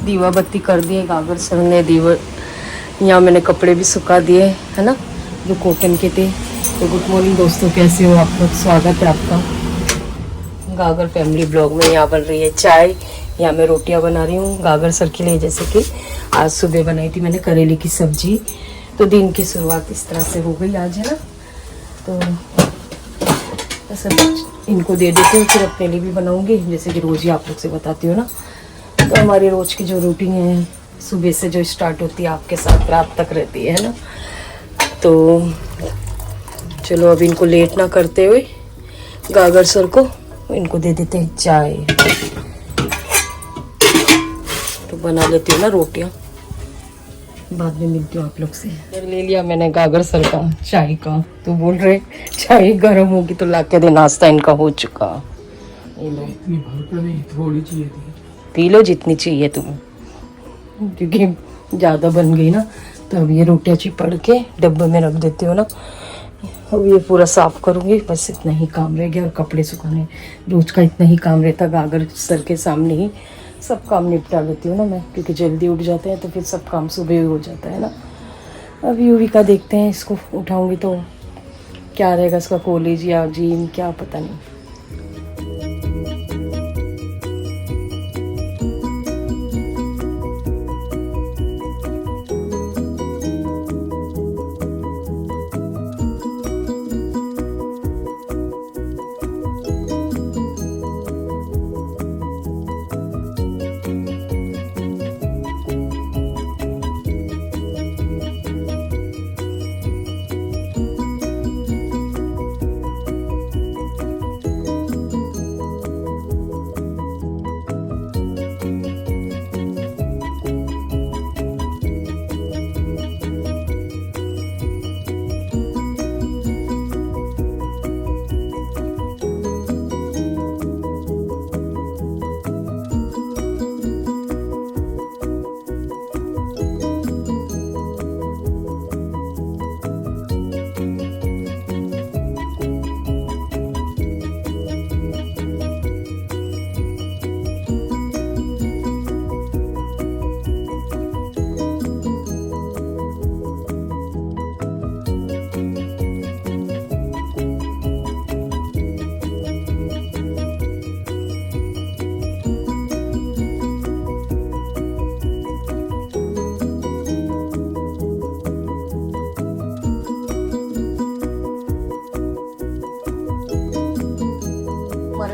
दीवा बत्ती कर दिए गागर सर ने। दीवा यहाँ मैंने कपड़े भी सुखा दिए है ना, जो कॉटन के थे। तो गुड मॉर्निंग दोस्तों, कैसे हो आप लोग? स्वागत है आपका गागर फैमिली ब्लॉग में। यहाँ बन रही है चाय, यहाँ मैं रोटियाँ बना रही हूँ गागर सर के लिए। जैसे कि आज सुबह बनाई थी मैंने करेले की सब्जी, तो दिन की शुरुआत इस तरह से हो गई आज, है ना। तो सब इनको दे देती हूँ, फिर अपने लिए भी बनाऊँगी, जैसे कि रोज़ ही आप लोग से बताती हूँ ना। तो हमारी रोज़ की जो रूटीन है सुबह से जो स्टार्ट होती है आपके साथ रात तक रहती है ना। तो चलो अब इनको लेट ना करते हुए गागर सर को इनको दे देते हैं चाय। तो बना लेती हूँ ना रोटियाँ, बाद में मिलती हूँ आप लोग से। ले लिया मैंने गागर सर का चाय का, तो बोल रहे चाय गर्म होगी तो ला के दे, नाश्ता इनका हो चुका। ये लो, इतनी भर नहीं, थोड़ी चाहिए थी। पी लो जितनी चाहिए तुम्हें, क्योंकि ज़्यादा बन गई ना। तो अब ये रोटियाँ चिपड़ के डब्बे में रख देती हूँ ना। अब ये पूरा साफ करूँगी, बस इतना ही काम रह गया। और कपड़े सुखाने रोज का इतना ही काम रहता, गागर सर के सामने ही सब काम निपटा लेती हूँ ना मैं, क्योंकि जल्दी उठ जाते हैं तो फिर सब काम सुबह ही हो जाता है ना। अब यूवी का देखते हैं, इसको उठाऊँगी तो क्या रहेगा इसका, कॉलेज या जिम, क्या पता नहीं।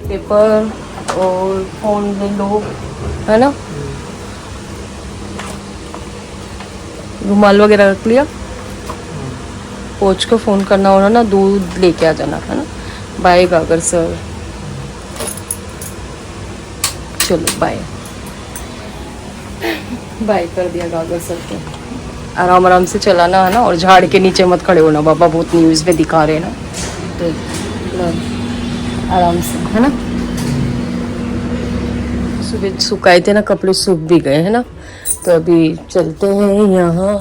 पेपर और फोन ले लो, है ना। रुमाल वगैरह रख लिया। कोच को फ़ोन करना होना ना, दूध लेके आ जाना, है ना। बाय गागर सर, चलो बाय बाय कर दिया गागर सर को। आराम आराम से चलाना, है ना। और झाड़ के नीचे मत खड़े होना, बाबा बहुत न्यूज़ में दिखा रहे हैं ना। तो आराम से, है ना। सुबह सुखाए थे ना कपड़े, सूख भी गए, है ना। तो अभी चलते हैं यहाँ।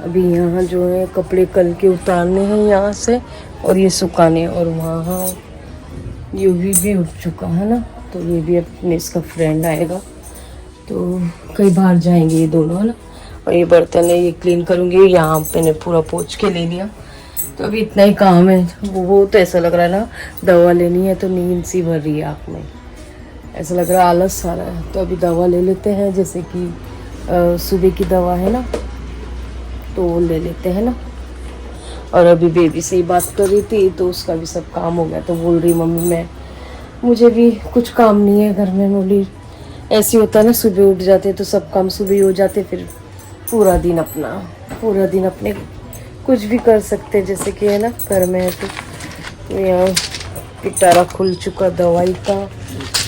अभी यहाँ जो है कपड़े कल के उतारने हैं यहाँ से, और ये सुखाने। और वहाँ यूवी भी उठ चुका है ना, तो ये भी अपने इसका फ्रेंड आएगा, तो कई बार जाएंगे ये दोनों, है ना। और ये बर्तन है ये क्लीन करूँगी। यहाँ मैंने पूरा पोंछ के ले लिया, तो अभी इतना ही काम है। वो तो ऐसा लग रहा है ना दवा लेनी है, तो नींद सी भर रही है आँख में, ऐसा लग रहा है आलस आ रहा है। तो अभी दवा ले लेते हैं, जैसे कि सुबह की दवा है ना, तो वो ले लेते हैं ना। और अभी बेबी से ही बात कर रही थी, तो उसका भी सब काम हो गया। तो बोल रही मम्मी मुझे भी कुछ काम नहीं है घर में। बोली ऐसे होता है ना, सुबह उठ जाते तो सब काम सुबह ही हो जाते, फिर पूरा दिन अपने कुछ भी कर सकते, जैसे कि है ना घर में है। तो यहाँ पिटारा खुल चुका दवाई का,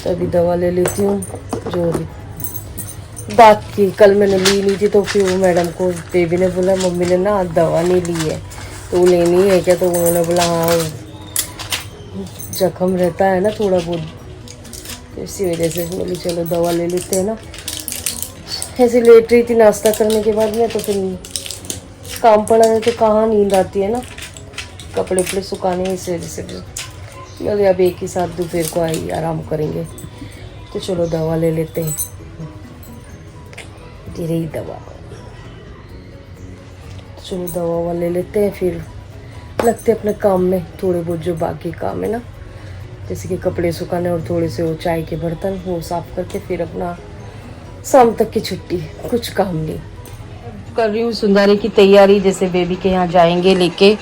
तो अभी दवा ले लेती हूँ जो दांत की। कल मैंने ली नहीं थी, तो फिर वो मैडम को बेबी ने बोला मम्मी ने ना दवा नहीं ली है, तो वो लेनी है क्या। तो उन्होंने बोला हाँ, जख्म रहता है ना थोड़ा बहुत, तो इसी वजह से बोली चलो दवा ले लेते हैं ना। ऐसे लेट रही थी नाश्ता करने के बाद में, तो फिर काम पड़ा है, तो कहाँ नींद आती है ना, कपड़े वपड़े सुखाने, इस वजह से फिर अब एक ही साथ दोपहर को आई आराम करेंगे। तो चलो दवा ले लेते हैं। दे रही दवा। चलो दवा ववा ले लेते हैं, फिर लगते हैं अपने काम में। थोड़े बहुत जो बाकी काम है ना, जैसे कि कपड़े सुखाने और थोड़े से वो चाय के बर्तन, वो साफ करके फिर अपना शाम तक की छुट्टी, कुछ काम नहीं। कर रही हूँ सुंदरी की तैयारी, जैसे बेबी के यहाँ जाएंगे लेके,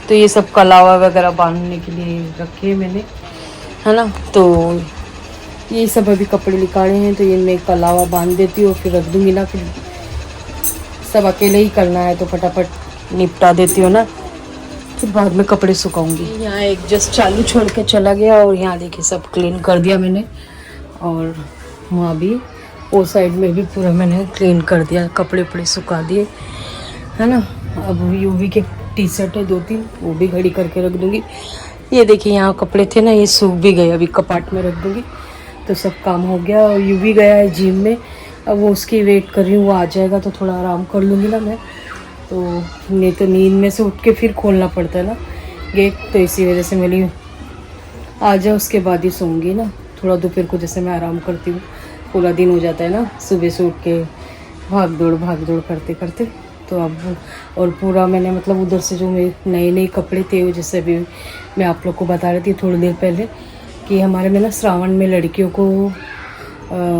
तो ये सब कलावा वगैरह बांधने के लिए रखे मैंने, है ना। तो ये सब अभी कपड़े निकाले हैं, तो ये मैं कलावा बांध देती हूँ, फिर रख दूँगी ना। फिर सब अकेले ही करना है तो फटाफट निपटा देती हूँ ना, फिर बाद में कपड़े सुखाऊंगी। यहाँ एक जस्ट चालू छोड़ के चला गया, और यहाँ देखिए सब क्लीन कर दिया मैंने, और वहाँ भी वो साइड में भी पूरा मैंने क्लीन कर दिया, कपड़े वपड़े सुखा दिए, है ना। अब यूवी के टी शर्ट है 2-3, वो भी घड़ी करके रख दूँगी। ये देखिए यहाँ कपड़े थे ना, ये सूख भी गए, अभी कपाट में रख दूँगी। तो सब काम हो गया, और यूवी गया है जिम में, अब वो उसकी वेट कर रही हूँ, वो आ जाएगा तो थोड़ा आराम कर लूँगी ना मैं। तो नहीं तो नींद में से उठ के फिर खोलना पड़ता है ना गेट, तो इसी वजह से मेरी आ जाए उसके बाद ही सोऊंगी ना। थोड़ा दोपहर को जैसे मैं आराम करती हूँ, पूरा दिन हो जाता है ना सुबह से उठ के भाग दौड़ करते करते। तो अब और पूरा मैंने मतलब उधर से जो मेरे नए कपड़े थे, वो जैसे अभी मैं आप लोग को बता रही थी थोड़ी देर पहले कि हमारे में ना श्रावण में लड़कियों को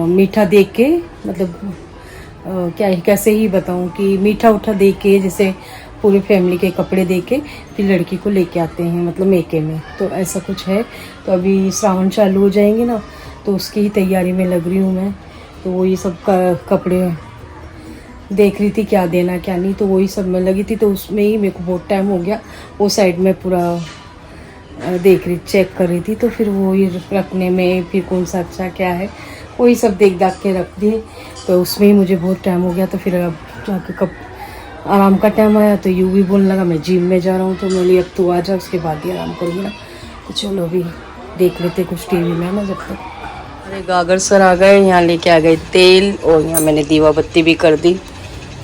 मीठा दे के, मतलब क्या कैसे ही बताऊं कि मीठा उठा दे के, जैसे पूरी फैमिली के कपड़े दे के फिर लड़की को लेके आते हैं, मतलब मेके में। तो ऐसा कुछ है। तो अभी श्रावण चालू हो जाएंगे ना, तो उसकी ही तैयारी में लग रही हूँ मैं। तो वही सब कपड़े देख रही थी, क्या देना क्या नहीं, तो वही सब में लगी थी। तो उसमें ही मेरे को बहुत टाइम हो गया, वो साइड में पूरा देख रही, चेक कर रही थी। तो फिर वो ये रखने में फिर कौन सा अच्छा क्या है, वही सब देख के रख दिए। तो उसमें ही मुझे बहुत टाइम हो गया। तो फिर अब जाके कब आराम का टाइम आया, तो यूँ भी बोलने लगा मैं जिम में जा रहा हूँ, तो मैं अब तू आ जा, उसके बाद ही आराम करूँगी ना। तो चलो अभी देख लेते कुछ टीवी में ना जब तक। अरे गागर सर आ गए, यहाँ लेके आ गए तेल, और यहाँ मैंने दीवा बत्ती भी कर दी।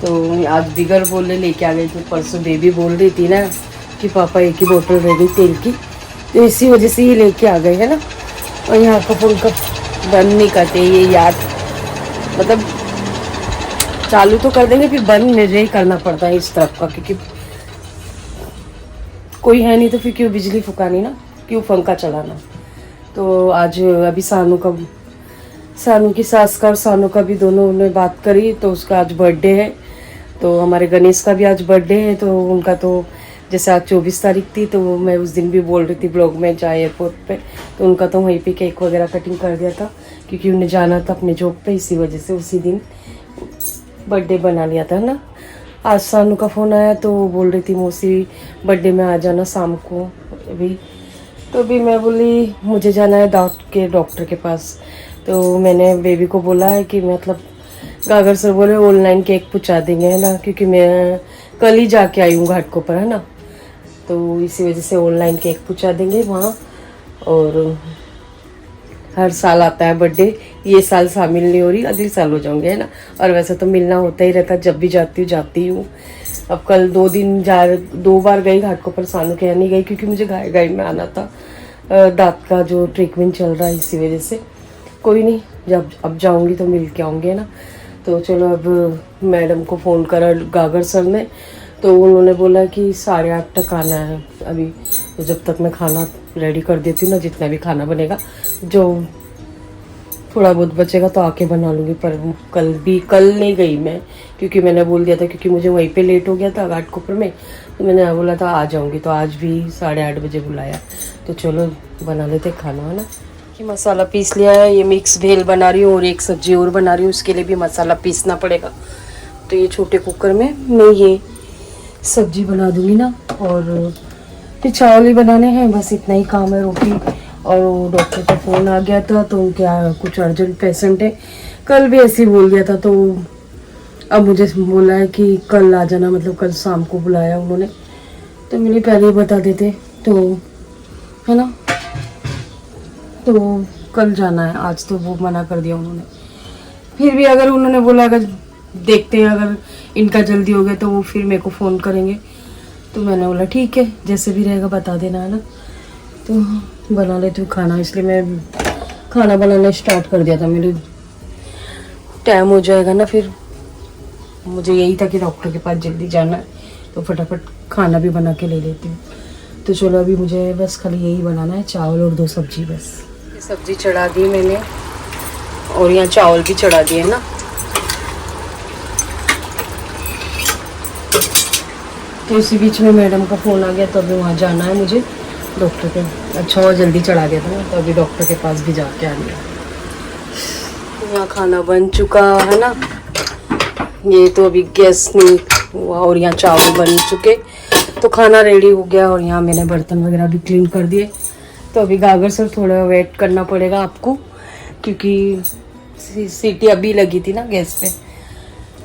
तो आज बिगर बोलने लेके आ गए। तो परसों बेबी बोल रही थी ना कि पापा एक ही बोतल रेडी तेल की, तो इसी वजह से ही लेके आ गए, है ना। और यहाँ का फोन का बंद नहीं करते ये यार, मतलब चालू तो कर देंगे फिर बंद नहीं करना पड़ता है इस तरफ का, क्योंकि कोई है नहीं तो फिर क्यों बिजली फुकानी ना, क्यों पंखा चलाना। तो आज अभी सानू की सास का और सानू का भी दोनों ने बात करी, तो उसका आज बर्थडे है। तो हमारे गणेश का भी आज बर्थडे है। तो उनका तो जैसे आज 24 तारीख थी, तो मैं उस दिन भी बोल रही थी ब्लॉग में जाए एयरपोर्ट पे, तो उनका तो वहीं पे केक वगैरह कटिंग कर दिया था, क्योंकि उन्हें जाना था अपने जॉब पे, इसी वजह से उसी दिन बर्थडे बना लिया था ना। आज सानू का फ़ोन आया, तो वो बोल रही थी मौसी बर्थडे में आ जाना शाम को अभी। तो अभी मैं बोली मुझे जाना है डॉक्टर के पास। तो मैंने बेबी को बोला है कि मतलब गागर सर बोले ऑनलाइन केक पहुँचा देंगे, है ना, क्योंकि मैं कल ही जाके आई हूँ घाट को पर, है ना। तो इसी वजह से ऑनलाइन केक पहुँचा देंगे वहाँ। और हर साल आता है बर्थडे, ये साल शामिल नहीं हो रही, अगले साल हो जाऊंगे, है ना। और वैसे तो मिलना होता ही रहता, जब भी जाती हूँ। अब कल 2 बार गई घाट को, पर सानू के यहाँ नहीं गई, क्योंकि मुझे गाय में आना था, दांत का जो ट्रीटमेंट चल रहा है, इसी वजह से। कोई नहीं, जब अब जाऊंगी तो मिल के आऊँगी, है ना। तो चलो अब मैडम को फ़ोन करा गागर सर ने, तो उन्होंने बोला कि 8:30 तक आना है अभी। तो जब तक मैं खाना रेडी कर देती हूँ ना, जितना भी खाना बनेगा, जो थोड़ा बहुत बचेगा तो आके बना लूँगी। पर कल नहीं गई मैं, क्योंकि मैंने बोल दिया था, क्योंकि मुझे वहीं पे लेट हो गया था घाटकोपर में। तो मैंने बोला था आ जाऊँगी, तो आज भी 8:30 बजे बुलाया। तो चलो बना लेते खाना, है ना। कि मसाला पीस लिया है, ये मिक्स भेल बना रही हूँ, और एक सब्जी और बना रही हूँ, उसके लिए भी मसाला पीसना पड़ेगा। तो ये छोटे कुकर में मैं ये सब्जी बना दूँगी ना, और फिर चावल ही बनाने हैं, बस इतना ही काम है। रोटी, और डॉक्टर का फ़ोन आ गया था, तो क्या कुछ अर्जेंट पेशेंट है, कल भी ऐसे ही बोल दिया था। तो अब मुझे बोला है कि कल आ जाना, मतलब कल शाम को बुलाया उन्होंने। तो मैंने पहले ही बता देते, तो है ना। तो कल जाना है, आज तो वो मना कर दिया उन्होंने। फिर भी अगर उन्होंने बोला अगर देखते हैं, अगर इनका जल्दी हो गया तो वो फिर मेरे को फ़ोन करेंगे। तो मैंने बोला ठीक है, जैसे भी रहेगा बता देना, है ना। तो बना लेती हूँ खाना, इसलिए मैं खाना बनाना स्टार्ट कर दिया था। मेरे टाइम हो जाएगा ना फिर मुझे यही था कि डॉक्टर के पास जल्दी जाना है, तो फटाफट खाना भी बना के ले लेती हूँ। तो चलो अभी मुझे बस खाली यही बनाना है, चावल और 2 सब्जी बस। ये सब्जी चढ़ा दी मैंने और यहाँ चावल भी चढ़ा दिए ना। तो इसी बीच में मैडम का फ़ोन आ गया, तो अभी वहाँ जाना है मुझे डॉक्टर के। अच्छा और जल्दी चढ़ा दिया था ना, तो अभी डॉक्टर के पास भी जाके आ लिया। यहाँ खाना बन चुका है ना, ये तो अभी गैस नहीं हुआ और यहाँ चावल बन चुके, तो खाना रेडी हो गया। और यहाँ मैंने बर्तन वगैरह भी क्लीन कर दिए। तो अभी गागर सर थोड़ा वेट करना पड़ेगा आपको, क्योंकि सीटी अभी लगी थी ना गैस पे।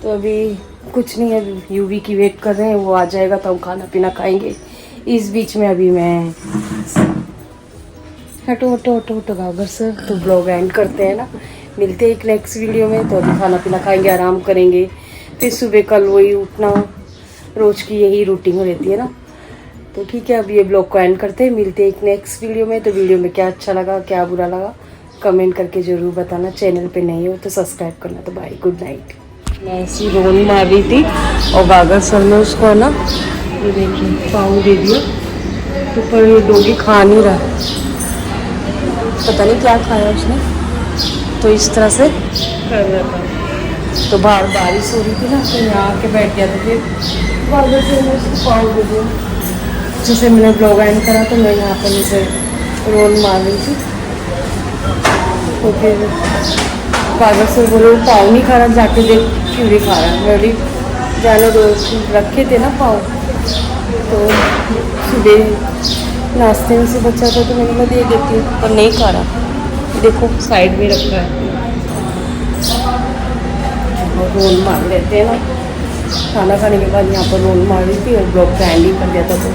तो अभी कुछ नहीं है, यूवी की वेट कर रहे हैं, वो आ जाएगा तो हम खाना पीना खाएंगे। इस बीच में अभी मैं हटो हटो हटो हटो गागर सर, तो ब्लॉग एंड करते हैं ना। मिलते हैं एक नेक्स्ट वीडियो में। तो अभी खाना पीना खाएंगे, आराम करेंगे, फिर सुबह कल वही उठना, रोज़ की यही रूटीन रहती है ना। तो ठीक है, अभी ये ब्लॉग को एंड करते हैं। मिलते हैं एक नेक्स्ट वीडियो में। तो वीडियो में क्या अच्छा लगा क्या बुरा लगा कमेंट करके ज़रूर बताना। चैनल पे नहीं हो तो सब्सक्राइब करना। तो बाय, गुड नाइट। मैं ऐसी रोन मार रही थी और गागर सर ने उसको ना, ये देखिए पाँव दे दिया, तो पर ये डोगी खा नहीं रहा, पता नहीं क्या खाया उसने, तो इस तरह से कर रहा था। तो बाहर बारिश हो रही थी ना, तो यहाँ आके बैठ गया था। फिर गागर सर ने उसको पाँव दे दिया। जैसे मैंने ब्लॉग एंड करा तो मैं यहाँ पर जैसे रोन मार रही थी, तो फिर गागर सर बोले पाँव नहीं खा रहा, जाके देख क्यों नहीं खा रहा। मैं बोली जाने दो, रखे थे ना पाँव, तो सुबह नाश्ते में से बचा था तो मैंने दे देती हूँ, पर नहीं खा रहा। देखो साइड में रखा है, और रोल मार लेते हैं ना। खाना खाने के बाद यहाँ पर रोल मार रही थी और ब्लॉग का एंडिंग कर दिया था। तो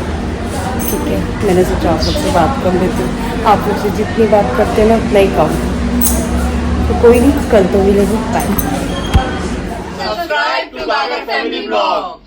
ठीक है, मैंने सोचा आप लोग से बात कर लेती हूँ। आप लोग से जितनी बात करते हैं ना उतना ही कम, तो कोई नहीं, कल तो मिलेगी। Bye. Subscribe to Gaga Family Blog.